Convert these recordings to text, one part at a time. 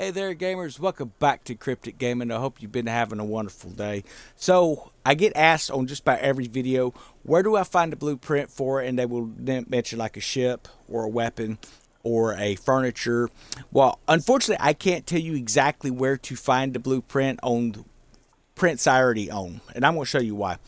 Hey there, gamers. Welcome back to Cryptic Gaming. I hope you've been having a wonderful day. So, I get asked on just about every video, where do I find a blueprint for it? And they will mention like a ship or a weapon or a furniture. Well, unfortunately, I can't tell you exactly where to find the blueprint on prints I already own. And I'm going to show you why.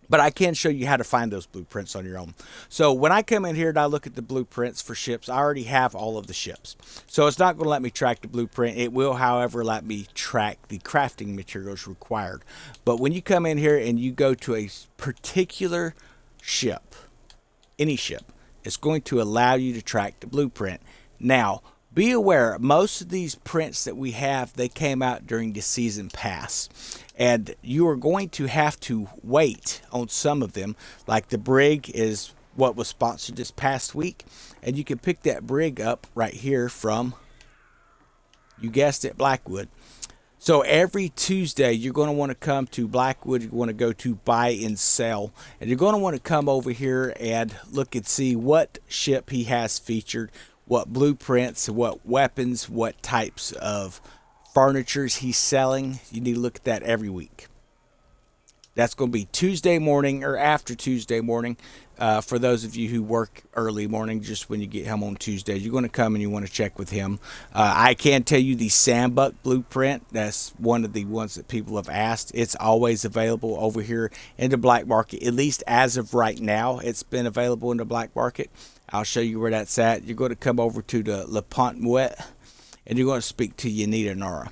But I can show you how to find those blueprints on your own. So when I come in here and I look at the blueprints for ships, I already have all of the ships. So it's not going to let me track the blueprint. It will, however, let me track the crafting materials required. But when you come in here and you go to a particular ship, any ship, it's going to allow you to track the blueprint. Now, be aware, most of these prints that we have, they came out during the season pass. And you are going to have to wait on some of them. Like the brig is what was sponsored this past week. And you can pick that brig up right here from, you guessed it, Blackwood. So every Tuesday, you're going to want to come to Blackwood. You're going to go to buy and sell. And you're going to want to come over here and look and see what ship he has featured, what blueprints, what weapons, what types of furnitures he's selling. You need to look at that every week. That's going to be Tuesday morning or after Tuesday morning. For those of you who work early morning, just when you get home on Tuesday, you're going to come and you want to check with him. I can tell you the Sandbuck blueprint. That's one of the ones that people have asked. It's always available over here in the black market. At least as of right now, it's been available in the black market. I'll show you where that's at. You're going to come over to the Le Pont Mouet, and you're going to speak to Yanita Nara.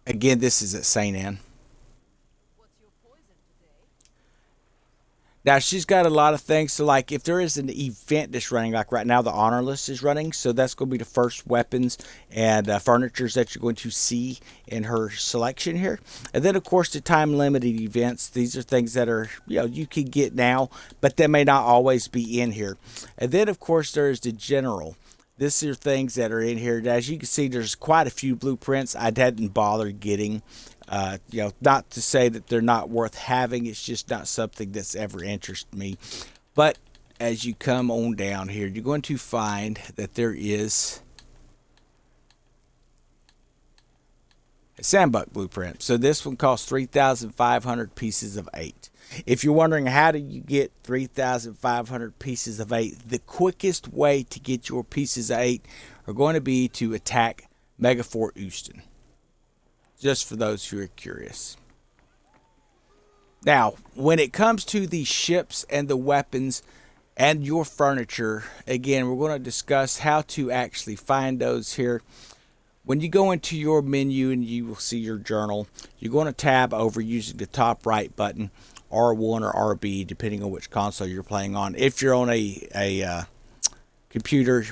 Again, this is at St. Anne. Now, she's got a lot of things. So, like, if there is an event that's running, like right now, the honor list is running. So, that's going to be the first weapons and furnitures that you're going to see in her selection here. And then, of course, the time-limited events. These are things that are, you can get now, but they may not always be in here. And then, of course, there's the general. These are things that are in here. As you can see, there's quite a few blueprints I didn't bother getting. Not to say that they're not worth having. It's just not something that's ever interested me. But as you come on down here, you're going to find that there is a Sandbuck blueprint. So this one costs 3,500 pieces of 8. If you're wondering how do you get 3,500 pieces of 8, the quickest way to get your pieces of 8 are going to be to attack Megafort Houston. Just for those who are curious. Now, when it comes to the ships and the weapons and your furniture, again, we're going to discuss how to actually find those here. When you go into your menu and you will see your journal, you're going to tab over using the top right button, R1 or RB, depending on which console you're playing on. If you're on a computer,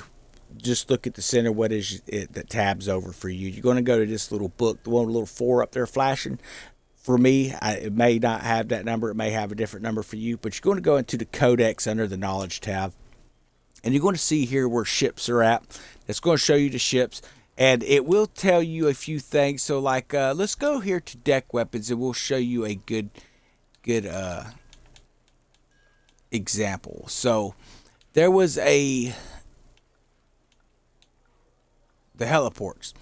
just look at the center, what is it that tabs over for you. You're going to go to this little book, the one with a little 4 up there flashing. For me, it may not have that number. It may have a different number for you, but you're going to go into the codex under the knowledge tab. And you're going to see here where ships are at. It's going to show you the ships. And it will tell you a few things. So like, let's go here to deck weapons and we'll show you a good example. So there was the heliports.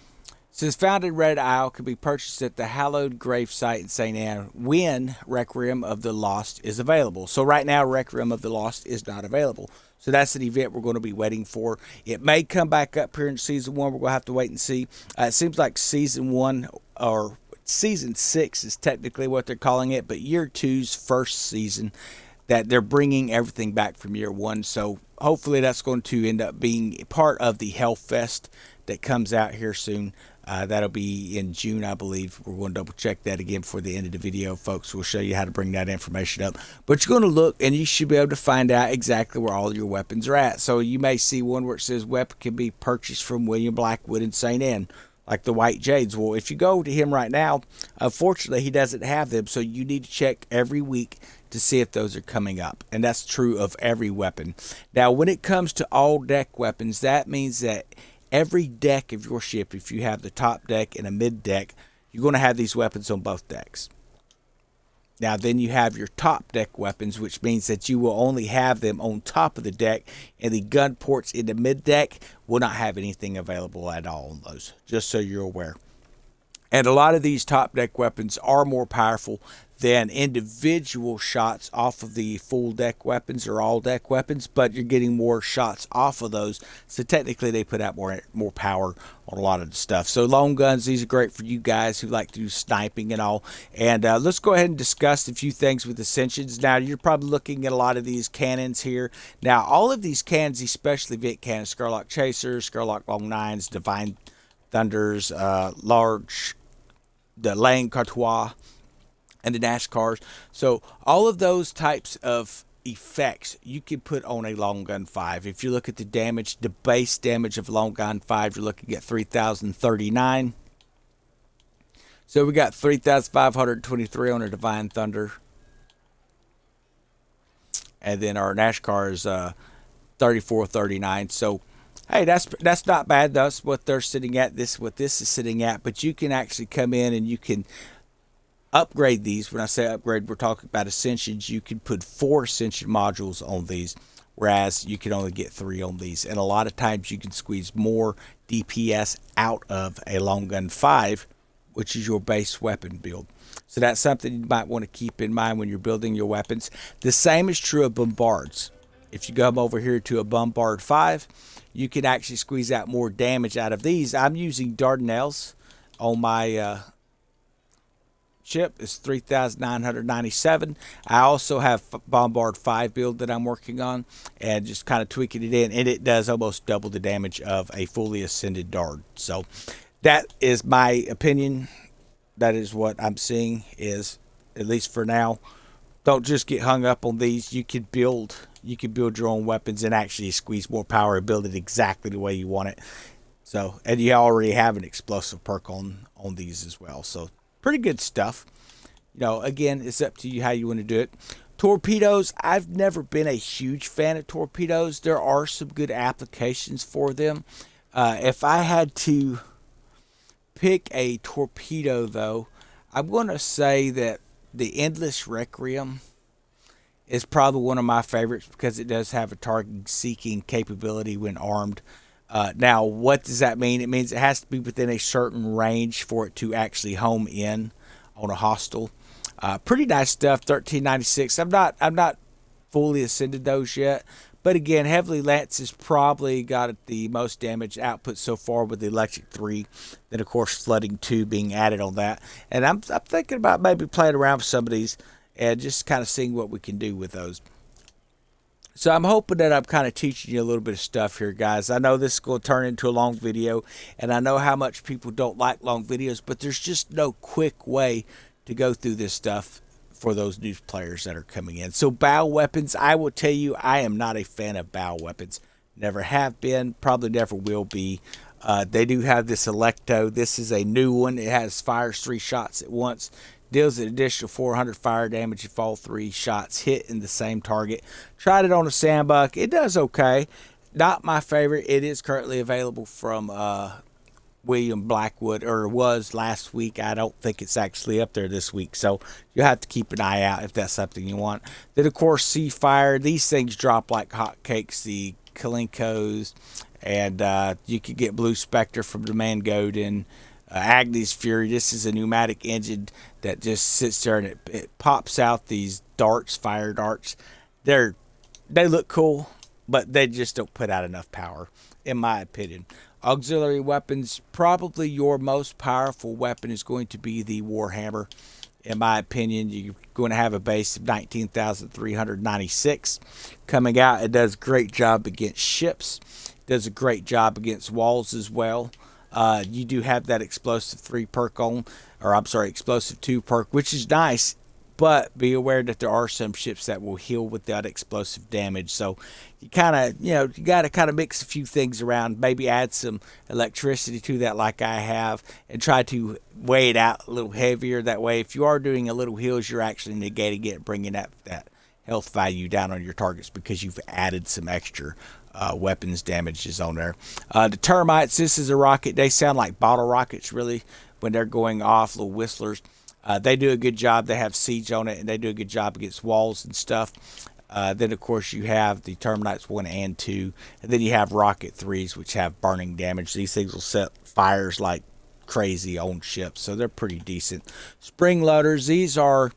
Since found in Red Isle, can be purchased at the hallowed grave site in St. Anne when Requiem of the Lost is available. So right now, Requiem of the Lost is not available. So that's an event we're going to be waiting for. It may come back up here in Season 1. We're going to have to wait and see. It seems like Season 1 or Season 6 is technically what they're calling it, but Year 2's first season, that they're bringing everything back from Year 1. So hopefully that's going to end up being part of the Hellfest that comes out here soon. That'll be in June, I believe. We're going to double check that again before the end of the video, folks. We'll show you how to bring that information up. But you're going to look and you should be able to find out exactly where all your weapons are at. So you may see one where it says weapon can be purchased from William Blackwood in St. Anne, like the White Jades. Well, if you go to him right now, unfortunately, he doesn't have them. So you need to check every week to see if those are coming up. And that's true of every weapon. Now, when it comes to all deck weapons, that means that every deck of your ship, if you have the top deck and a mid deck, you're going to have these weapons on both decks. Now, then you have your top deck weapons, which means that you will only have them on top of the deck, and the gun ports in the mid deck will not have anything available at all on those, just so you're aware. And a lot of these top deck weapons are more powerful than individual shots off of the full deck weapons or all deck weapons, but you're getting more shots off of those. So technically they put out more power on a lot of the stuff. So long guns, these are great for you guys who like to do sniping and all. And let's go ahead and discuss a few things with Ascensions. Now, you're probably looking at a lot of these cannons here. Now, all of these cannons, especially Vent cannons, Scarlock Chasers, Scarlock Long Nines, Divine Thunders, large, the Lane Cartois, and the NASCARs. So all of those types of effects you can put on a long gun 5. If you look at the damage, the base damage of long gun 5, you're looking at 3,039. So we got 3,523 on our Divine Thunder. And then our NASCAR is 3,439. So hey, that's not bad. That's what they're sitting at. What this is sitting at. But you can actually come in and you can upgrade these. When I say upgrade, we're talking about Ascensions. You can put 4 Ascension modules on these, whereas you can only get 3 on these. And a lot of times you can squeeze more DPS out of a long gun 5, which is your base weapon build. So that's something you might want to keep in mind when you're building your weapons. The same is true of Bombards. If you come over here to a Bombard 5, you can actually squeeze out more damage out of these. I'm using Dardanelles on my ship. It's 3,997. I also have Bombard 5 build that I'm working on and just kind of tweaking it in, and it does almost double the damage of a fully ascended Dard. So that is my opinion. That is what I'm seeing, is at least for now. Don't just get hung up on these. You can build your own weapons and actually squeeze more power and build it exactly the way you want it. So, and you already have an explosive perk on these as well. So pretty good stuff. You know, again, it's up to you how you want to do it. Torpedoes, I've never been a huge fan of torpedoes. There are some good applications for them. If I had to pick a torpedo, though, I'm going to say that the Endless Requiem is probably one of my favorites because it does have a target seeking capability when armed. Now, what does that mean? It means it has to be within a certain range for it to actually home in on a hostile. Pretty nice stuff. 1396. I'm not fully ascended those yet, but again, Heavily Lance has probably got the most damage output so far with the Electric 3. Then of course Flooding 2 being added on that, and I'm thinking about maybe playing around with some of these and just kind of seeing what we can do with those. So I'm hoping that I'm kind of teaching you a little bit of stuff here, guys. I know this is going to turn into a long video, and I know how much people don't like long videos, but there's just no quick way to go through this stuff for those new players that are coming in. So bow weapons, I will tell you, I am not a fan of bow weapons. Never have been, probably never will be. They do have this Electo. This is a new one. It has fires 3 shots at once. Deals an additional 400 fire damage if all 3 shots hit in the same target. Tried it on a Sandbuck. It does okay. Not my favorite. It is currently available from William Blackwood, or was last week. I don't think it's actually up there this week. So you'll have to keep an eye out if that's something you want. Then, of course, Sea Fire. These things drop like hotcakes. The Kalinkos. And you could get Blue Spectre from the Mangoden. Agnes Fury, this is a pneumatic engine that just sits there and it pops out these darts, fire darts. They look cool, but they just don't put out enough power, in my opinion. Auxiliary weapons, probably your most powerful weapon is going to be the Warhammer. In my opinion, you're going to have a base of 19,396 coming out. It does a great job against ships. It does a great job against walls as well. You do have that explosive 3 perk on, or I'm sorry, explosive 2 perk, which is nice, but be aware that there are some ships that will heal without explosive damage. So you kind of, you got to kind of mix a few things around, maybe add some electricity to that like I have, and try to weigh it out a little heavier. That way, if you are doing a little heals, you're actually negating it, bringing that health value down on your targets because you've added some extra weapons damages on there. The termites, this is a rocket. They sound like bottle rockets really when they're going off, little whistlers. They do a good job. They have siege on it, and they do a good job against walls and stuff. Then, of course, you have the Termites 1 and 2. And then you have Rocket 3s, which have burning damage. These things will set fires like crazy on ships, so they're pretty decent. Spring loaders, these are,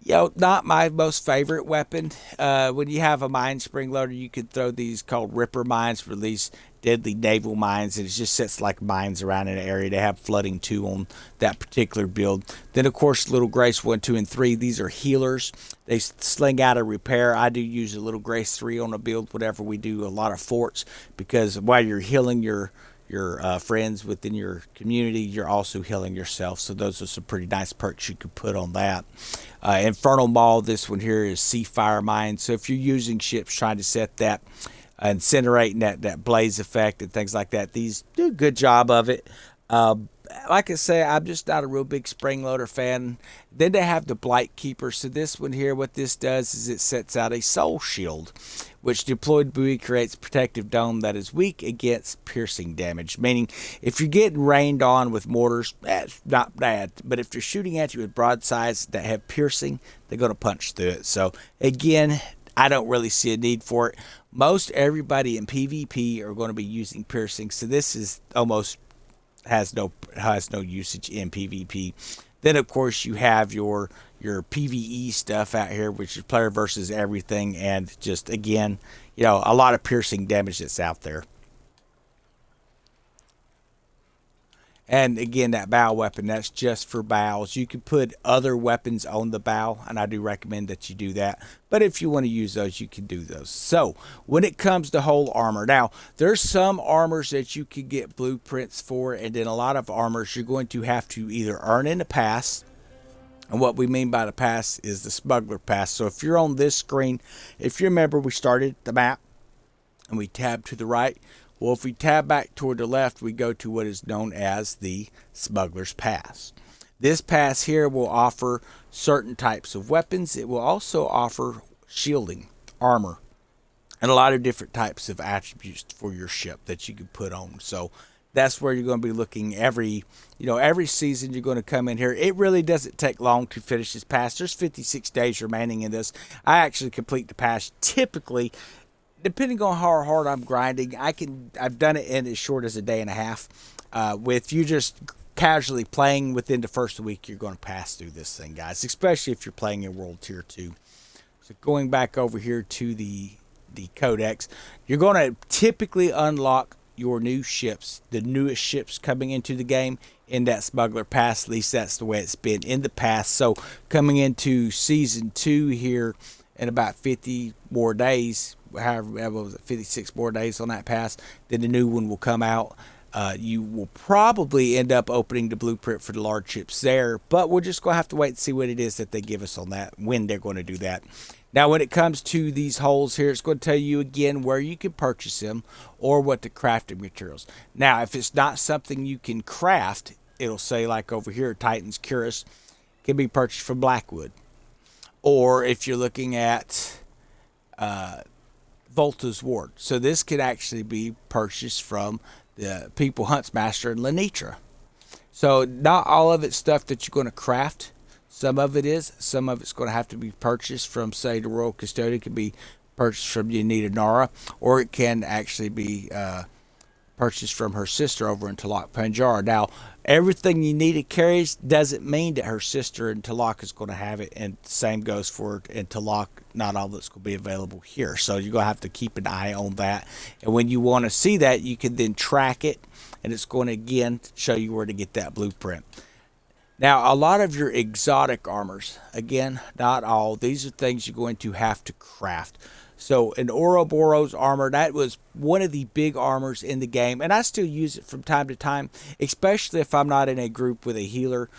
not my most favorite weapon. When you have a mine spring loader, you could throw these called Ripper mines, release deadly naval mines, and it just sets like mines around an area. They have flooding 2 on that particular build. Then, of course, Little Grace 1, 2, and 3. These are healers. They sling out a repair. I do use a Little Grace 3 on a build whenever we do a lot of forts, because while you're healing your friends within your community, you're also healing yourself. So those are some pretty nice perks you could put on that. Infernal Maul, this one here is Sea Fire Mine. So if you're using ships trying to set that incinerating that blaze effect and things like that, these do a good job of it. Like I say, I'm just not a real big spring loader fan. Then they have the Blight Keeper. So this one here, what this does is it sets out a soul shield, which deployed buoy creates a protective dome that is weak against piercing damage. Meaning, if you're getting rained on with mortars, that's not bad. But if they're shooting at you with broadsides that have piercing, they're going to punch through it. So again, I don't really see a need for it. Most everybody in PvP are going to be using piercing, so this is almost has no usage in PvP. Then, of course, you have your PvE stuff out here, which is player versus everything, and just, again, a lot of piercing damage that's out there. And again, that bow weapon, that's just for bows. You can put other weapons on the bow, and I do recommend that you do that. But if you want to use those, you can do those. So, when it comes to whole armor, now, there's some armors that you can get blueprints for, and then a lot of armors you're going to have to either earn in the pass. And what we mean by the pass is the Smuggler pass. So, if you're on this screen, if you remember, we started the map, and we tabbed to the right. Well, if we tab back toward the left, we go to what is known as the Smuggler's Pass. This pass here will offer certain types of weapons. It will also offer shielding, armor, and a lot of different types of attributes for your ship that you can put on. So that's where you're going to be looking every season. You're going to come in here. It really doesn't take long to finish this pass. There's 56 days remaining in this. I actually complete the pass typically, depending on how hard I'm grinding. I've done it in as short as a day and a half. With you just casually playing within the first week, you're going to pass through this thing, guys, especially if you're playing in World Tier 2. So going back over here to the codex, you're going to typically unlock your new ships, the newest ships coming into the game in that Smuggler Pass. At least that's the way it's been in the past. So coming into Season 2 here in about 50 more days, however, what was it, 56 more days on that pass, then the new one will come out. You will probably end up opening the blueprint for the large ships there, but we're just going to have to wait and see what it is that they give us on that, when they're going to do that. Now, when it comes to these holes here, it's going to tell you again where you can purchase them or what the crafting materials. Now, if it's not something you can craft, it'll say like over here, Titan's Cuirass can be purchased from Blackwood. Or if you're looking at Volta's Ward. So this could actually be purchased from the People Huntsmaster in Lenitra. So not all of it's stuff that you're going to craft. Some of it is. Some of it's going to have to be purchased from, say, the Royal Custodian. It can be purchased from Yanita Nara, or it can actually be purchased from her sister over in Talak Panjar. Now, everything Yanita carries doesn't mean that her sister in Talak is going to have it, and the same goes for in Talak. Not all that's going to be available here, so you're going to have to keep an eye on that. And when you want to see that, you can then track it, and it's going to again show you where to get that blueprint. Now, a lot of your exotic armors, again, not all, these are things you're going to have to craft. So an Ouroboros armor, that was one of the big armors in the game, and I still use it from time to time, especially if I'm not in a group with a healer.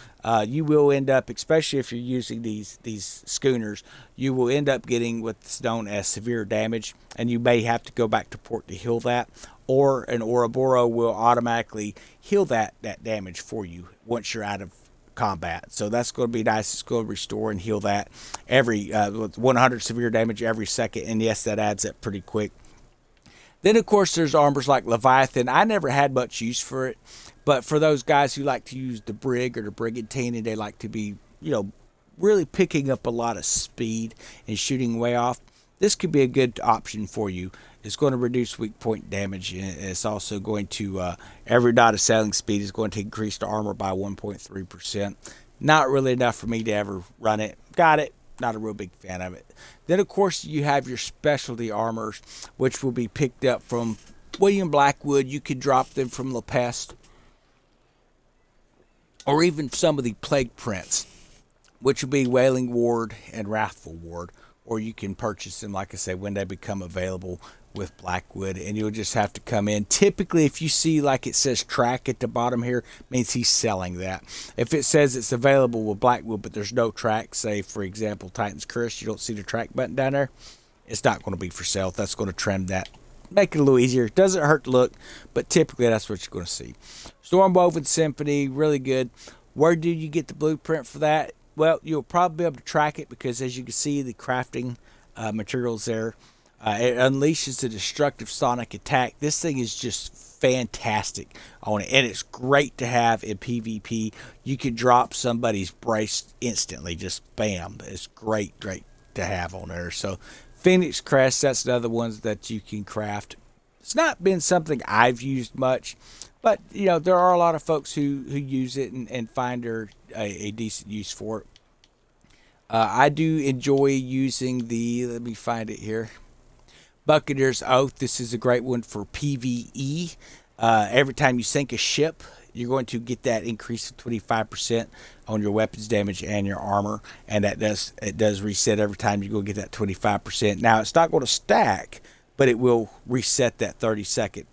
You will end up, especially if you're using these schooners, you will end up getting what's known as severe damage, and you may have to go back to port to heal that, or an Ouroboros will automatically heal that damage for you once you're out of combat. So that's going to be nice. It's going to restore and heal that every 100 severe damage every second, and yes, that adds up pretty quick. Then of course there's armors like Leviathan. I never had much use for it, but for those guys who like to use the brig or the brigantine and they like to be really picking up a lot of speed and shooting way off, this could be a good option for you. It's going to reduce weak point damage, and it's also going to, every dot of sailing speed is going to increase the armor by 1.3%. Not really enough for me to ever run it. Got it. Not a real big fan of it. Then, of course, you have your specialty armors, which will be picked up from William Blackwood. You could drop them from La Peste, or even some of the plague prints, which will be Wailing Ward and Wrathful Ward. Or you can purchase them, like I say, when they become available with Blackwood, and you'll just have to come in. Typically, if you see like it says track at the bottom here, means he's selling that. If it says it's available with Blackwood, but there's no track, say for example Titan's Curse, you don't see the track button down there, it's not going to be for sale. That's going to trim that, make it a little easier. It doesn't hurt to look, but typically that's what you're going to see. Stormwoven Symphony, really good. Where do you get the blueprint for that? Well, you'll probably be able to track it, because as you can see, the crafting materials there, it unleashes the destructive sonic attack. This thing is just fantastic on it, and it's great to have in PvP. You can drop somebody's brace instantly, just bam. It's great to have on there. So Phoenix Crest, that's another one that you can craft. It's not been something I've used much, but there are a lot of folks who use it and find there a decent use for it. I do enjoy using the, let me find it here, Buccaneer's Oath. This is a great one for PvE. Every time you sink a ship, you're going to get that increase of 25% on your weapons damage and your armor, and it does reset every time you go get that 25%. Now, it's not going to stack, but it will reset that 30-second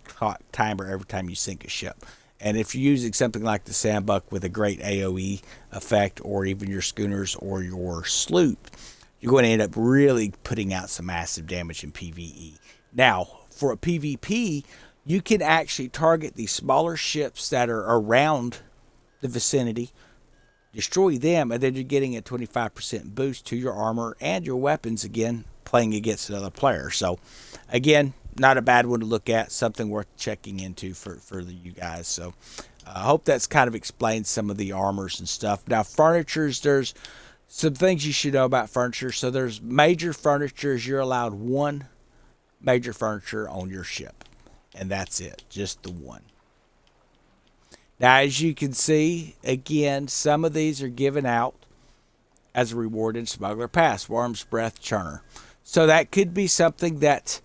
timer every time you sink a ship. And if you're using something like the Sandbuck with a great AoE effect, or even your schooners or your sloop, you're going to end up really putting out some massive damage in PvE. Now, for a PvP, you can actually target the smaller ships that are around the vicinity, destroy them, and then you're getting a 25% boost to your armor and your weapons, again, playing against another player. So, again, not a bad one to look at, something worth checking into for you guys. So I hope that's kind of explains some of the armors and stuff. Now, furnitures, there's some things you should know about furniture. So there's major furnitures. You're allowed one major furniture on your ship, and that's it, just the one. Now, as you can see, again, some of these are given out as a reward in Smuggler Pass, Worm's Breath Churner. So that could be something that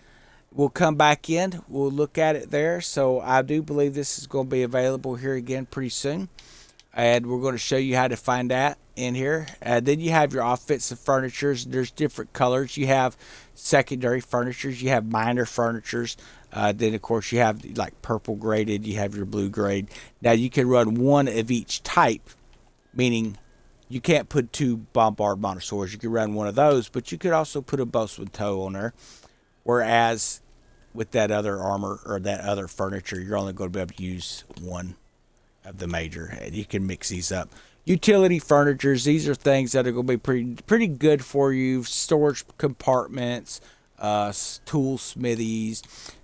will come back in. We'll look at it there. So I do believe this is going to be available here again pretty soon. And we're going to show you how to find that in here. Then you have your offensive furnitures. There's different colors. You have secondary furnitures. You have minor furnitures. Then, of course, you have like purple graded. You have your blue grade. Now, you can run one of each type, meaning you can't put two Bombard Monosaurs. You can run one of those, but you could also put a Boatswain Toe on there. Whereas with that other armor or that other furniture, you're only going to be able to use one of the major. And you can mix these up. Utility furnitures, these are things that are going to be pretty good for you. Storage compartments, tool smithies,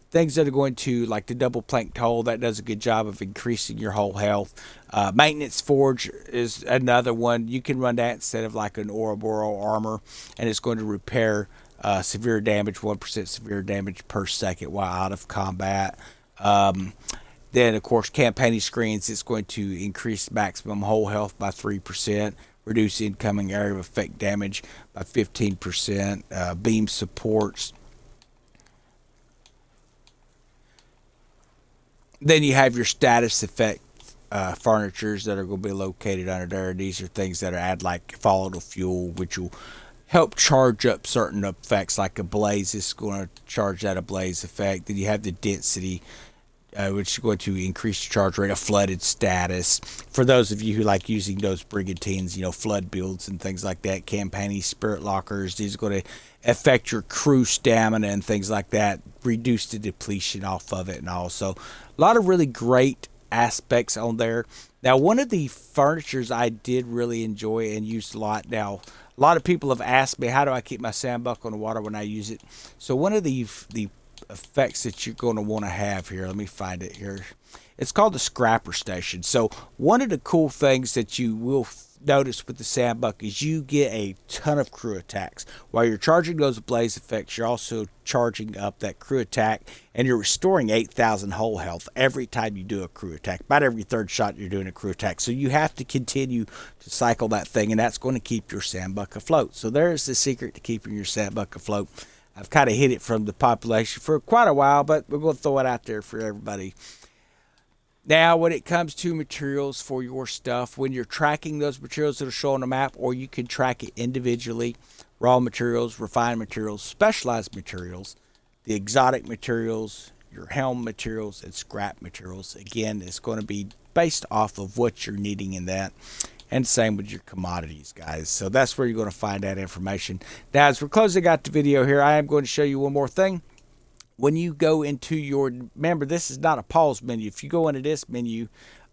things that are going to, like the double planked hull, that does a good job of increasing your hull health. Maintenance forge is another one. You can run that instead of like an Ouroboros armor, and it's going to repair severe damage, 1% severe damage per second while out of combat. Then, of course, campaigning screens, it's going to increase maximum hull health by 3%, reduce incoming area of effect damage by 15%, beam supports. Then you have your status effect furnitures that are going to be located under there. These are things that are add like volatile fuel, which will help charge up certain effects, like a blaze is going to charge that ablaze effect. Then you have the density, which is going to increase your charge rate. A flooded status, for those of you who like using those brigantines, flood builds and things like that. Campaigning spirit lockers, these are going to affect your crew stamina and things like that, reduce the depletion off of it, and also a lot of really great aspects on there. Now, one of the furnitures I did really enjoy and used a lot. Now, a lot of people have asked me, how do I keep my Sandbuck on the water when I use it? So one of the effects that you're going to want to have here, let me find it here. It's called the Scrapper Station. So one of the cool things that you will notice with the sandbuck is you get a ton of crew attacks. While you're charging those blaze effects, you're also charging up that crew attack, and you're restoring 8,000 whole health every time you do a crew attack. About every third shot you're doing a crew attack. So you have to continue to cycle that thing, and that's going to keep your sandbuck afloat. So there's the secret to keeping your sandbuck afloat. I've kind of hid it from the population for quite a while, but we're going to throw it out there for everybody. Now, when it comes to materials for your stuff, when you're tracking those materials that are shown on the map, or you can track it individually, raw materials, refined materials, specialized materials, the exotic materials, your helm materials, and scrap materials. Again, it's going to be based off of what you're needing in that. And same with your commodities, guys. So that's where you're going to find that information. Now, as we're closing out the video here, I am going to show you one more thing. When you go into your, remember, this is not a pause menu. If you go into this menu,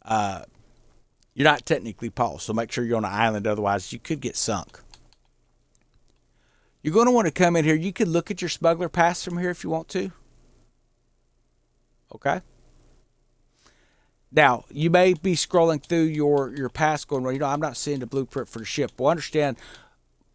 you're not technically paused. So make sure you're on an island. Otherwise, you could get sunk. You're going to want to come in here. You can look at your smuggler pass from here if you want to. Okay. Now, you may be scrolling through your pass going, well, I'm not seeing the blueprint for the ship. Well, understand,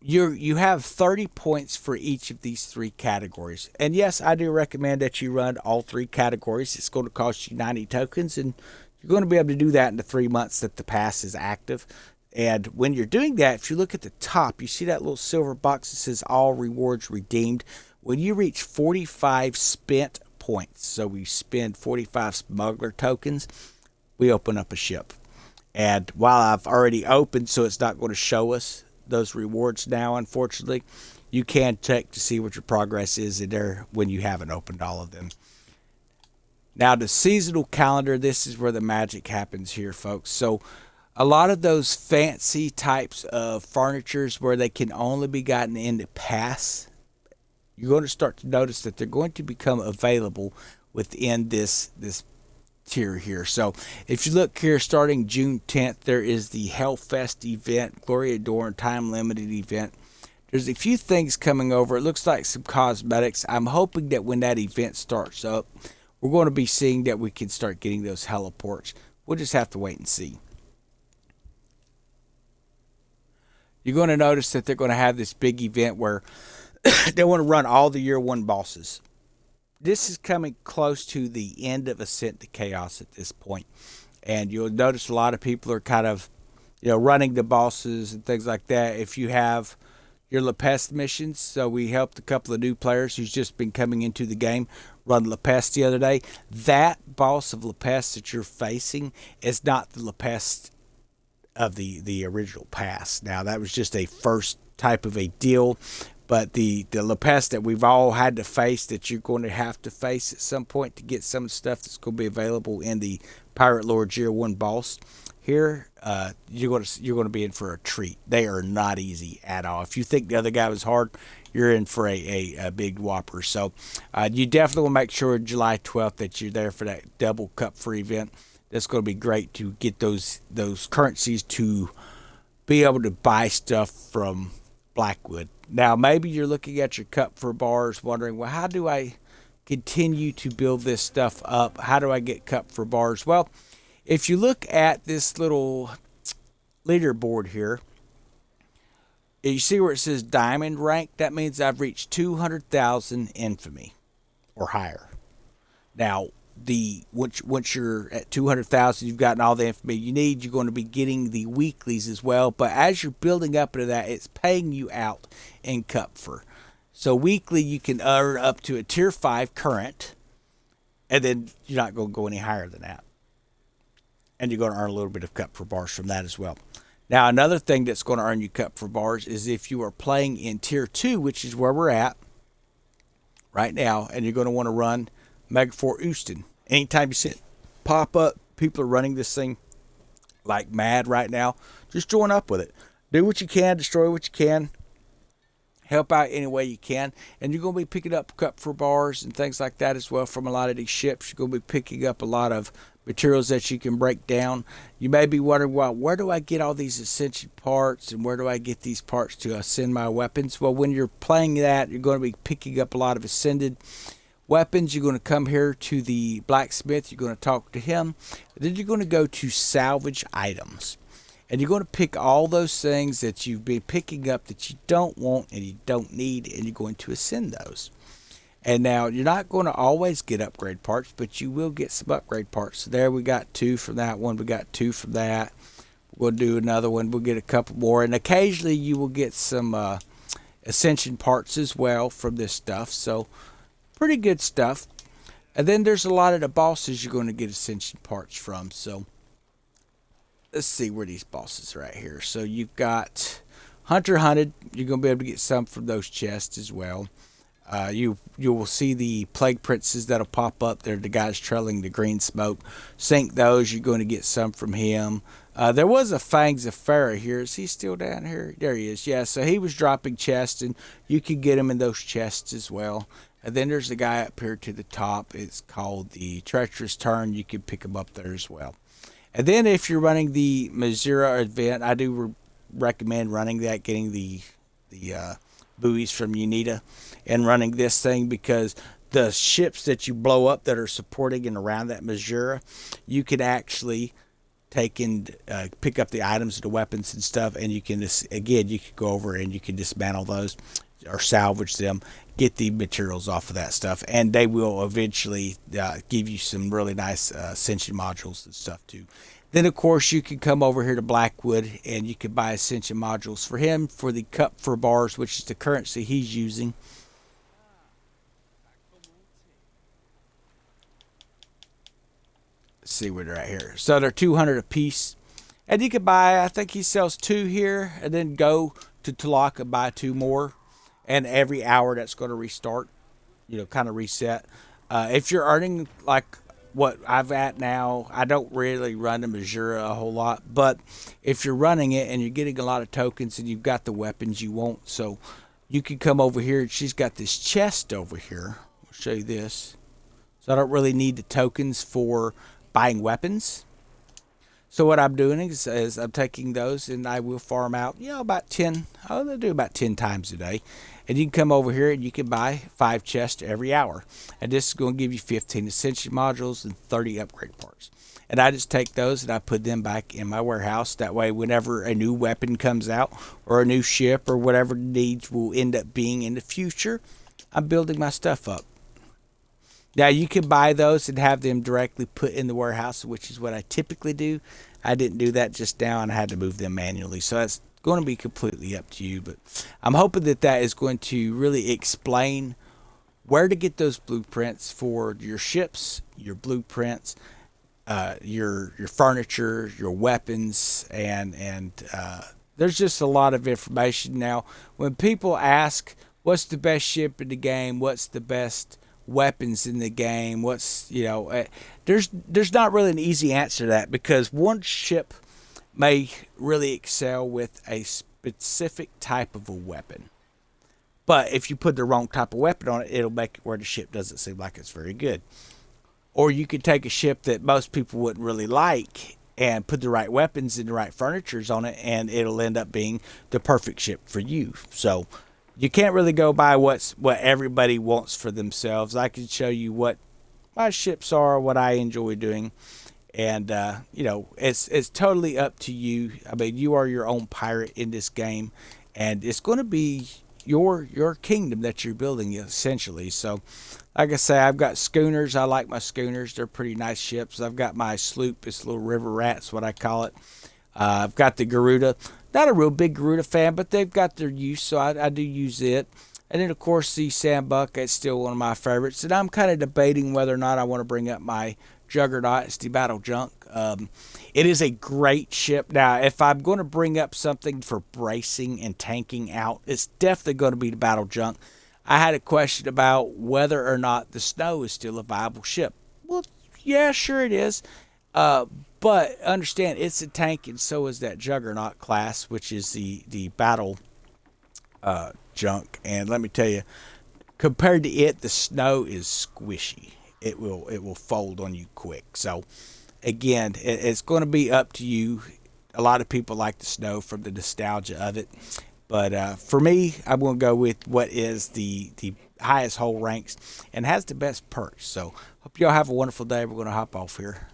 you have 30 points for each of these 3 categories. And yes, I do recommend that you run all 3 categories. It's going to cost you 90 tokens, and you're going to be able to do that in the 3 months that the pass is active. And when you're doing that, if you look at the top, you see that little silver box that says all rewards redeemed. When you reach 45 spent points, so we spend 45 smuggler tokens, we open up a ship. And while I've already opened, so it's not going to show us those rewards now, unfortunately, you can check to see what your progress is in there when you haven't opened all of them. Now, the seasonal calendar, this is where the magic happens here, folks. So a lot of those fancy types of furnitures where they can only be gotten in the pass, you're going to start to notice that they're going to become available within this tier here. So if you look here, starting June 10th, there is the Hellfest event, Gloria Dorn time limited event. There's a few things coming over. It looks like some cosmetics. I'm hoping that when that event starts up, we're going to be seeing that we can start getting those heliports. We'll just have to wait and see. You're going to notice that they're going to have this big event where they want to run all the year 1 bosses. This is coming close to the end of Ascent to Chaos at this point. And you'll notice a lot of people are kind of, running the bosses and things like that. If you have your Lepest missions, so we helped a couple of new players who's just been coming into the game run Lepest the other day. That boss of Lepest that you're facing is not the Lepest of the original pass. Now, that was just a first type of a deal. But the Lepest that we've all had to face, that you're going to have to face at some point to get some of the stuff that's going to be available in the Pirate Lord Year 1 boss, here you're going to be in for a treat. They are not easy at all. If you think the other guy was hard, you're in for a big whopper. So you definitely will make sure July 12th that you're there for that double cup free event. That's going to be great to get those currencies to be able to buy stuff from Blackwood. Now, maybe you're looking at your cup for bars wondering, well, how do I continue to build this stuff up? How do I get cup for bars? Well, if you look at this little leaderboard here, you see where it says diamond rank? That means I've reached 200,000 infamy or higher. Now, once you're at 200,000, you've gotten all the infamy you need. You're going to be getting the weeklies as well. But as you're building up into that, it's paying you out in Cupfer. So weekly, you can earn up to a tier 5 current, and then you're not going to go any higher than that. And you're going to earn a little bit of Cupfer bars from that as well. Now, another thing that's going to earn you Cupfer bars is if you are playing in tier 2, which is where we're at right now, and you're going to want to run Megafor Houston. Anytime you see it pop up, people are running this thing like mad right now. Just join up with it. Do what you can, destroy what you can, help out any way you can. And you're going to be picking up cup for bars and things like that as well from a lot of these ships. You're going to be picking up a lot of materials that you can break down. You may be wondering, well, where do I get all these ascension parts and where do I get these parts to ascend my weapons? Well, when you're playing that, you're going to be picking up a lot of ascended weapons. You're going to come here to the blacksmith. You're going to talk to him. Then you're going to go to salvage items. And you're going to pick all those things that you've been picking up that you don't want and you don't need, and you're going to ascend those. And now you're not going to always get upgrade parts, but you will get some upgrade parts. So there we got 2 from that one. We got 2 from that. We'll do another one. We'll get a couple more. And occasionally you will get some ascension parts as well from this stuff. So pretty good stuff. And then there's a lot of the bosses you're going to get ascension parts from. So let's see where these bosses are right here. So you've got Hunter Hunted. You're going to be able to get some from those chests as well. You will see the plague princes that'll pop up. They're the guys trailing the green smoke. Sink those. You're going to get some from him. There was a Fangs of Pharaoh here. Is he still down here? There he is. Yeah, so he was dropping chests, and you can get him in those chests as well. And then there's the guy up here to the top. It's called the Treacherous Turn. You can pick him up there as well. And then if you're running the Missouri event, I do recommend running that, getting the buoys from Unita and running this thing, because the ships that you blow up that are supporting and around that Missouri, you can actually take and pick up the items, the weapons and stuff, and you can just, again, you can go over and you can dismantle those or salvage them, get the materials off of that stuff, and they will eventually give you some really nice ascension modules and stuff too. Then, of course, you can come over here to Blackwood, and you can buy ascension modules for him for the cup for bars, which is the currency he's using. Let's see where they're at here. So they're 200 a piece. And you can buy, I think he sells 2 here, and then go to Tulak and buy 2 more. And every hour that's going to restart, kind of reset. If you're earning like what I've at now, I don't really run the Missouri a whole lot, but if you're running it and you're getting a lot of tokens and you've got the weapons you want, so you can come over here, and she's got this chest over here. I'll show you this. So I don't really need the tokens for buying weapons. So what I'm doing is I'm taking those, and I will farm out, about 10. I'll do about 10 times a day. And you can come over here and you can buy 5 chests every hour. And this is going to give you 15 ascension modules and 30 upgrade parts. And I just take those and I put them back in my warehouse. That way, whenever a new weapon comes out or a new ship or whatever needs will end up being in the future, I'm building my stuff up. Now, you can buy those and have them directly put in the warehouse, which is what I typically do. I didn't do that just now, and I had to move them manually. So that's going to be completely up to you. But I'm hoping that that is going to really explain where to get those blueprints for your ships, your blueprints, your furniture, your weapons, and there's just a lot of information. Now, when people ask, what's the best ship in the game, what's the best weapons in the game, there's not really an easy answer to that, because one ship may really excel with a specific type of a weapon, but if you put the wrong type of weapon on it, it'll make it where the ship doesn't seem like it's very good. Or you could take a ship that most people wouldn't really like and put the right weapons and the right furnitures on it, and it'll end up being the perfect ship for you. So you can't really go by what everybody wants for themselves. I can show you what my ships are, what I enjoy doing, and it's totally up to you. I mean, you are your own pirate in this game, and it's going to be your kingdom that you're building essentially. So, like I say, I've got schooners. I like my schooners. They're pretty nice ships. I've got my sloop. It's a little river rat's what I call it. I've got the Garuda. Not a real big Garuda fan, but they've got their use, so I do use it. And then, of course, the Sandbuck, it's still one of my favorites. And I'm kind of debating whether or not I want to bring up my Juggernaut. It's the Battle Junk. It is a great ship. Now, if I'm going to bring up something for bracing and tanking out, it's definitely going to be the Battle Junk. I had a question about whether or not the Snow is still a viable ship. Well, yeah, sure it is. But understand, it's a tank, and so is that Juggernaut class, which is the battle junk. And let me tell you, compared to it, the Snow is squishy. It will fold on you quick. So, again, it's going to be up to you. A lot of people like the Snow from the nostalgia of it. But for me, I'm going to go with what is the highest hull ranks and has the best perks. So, hope y'all have a wonderful day. We're going to hop off here.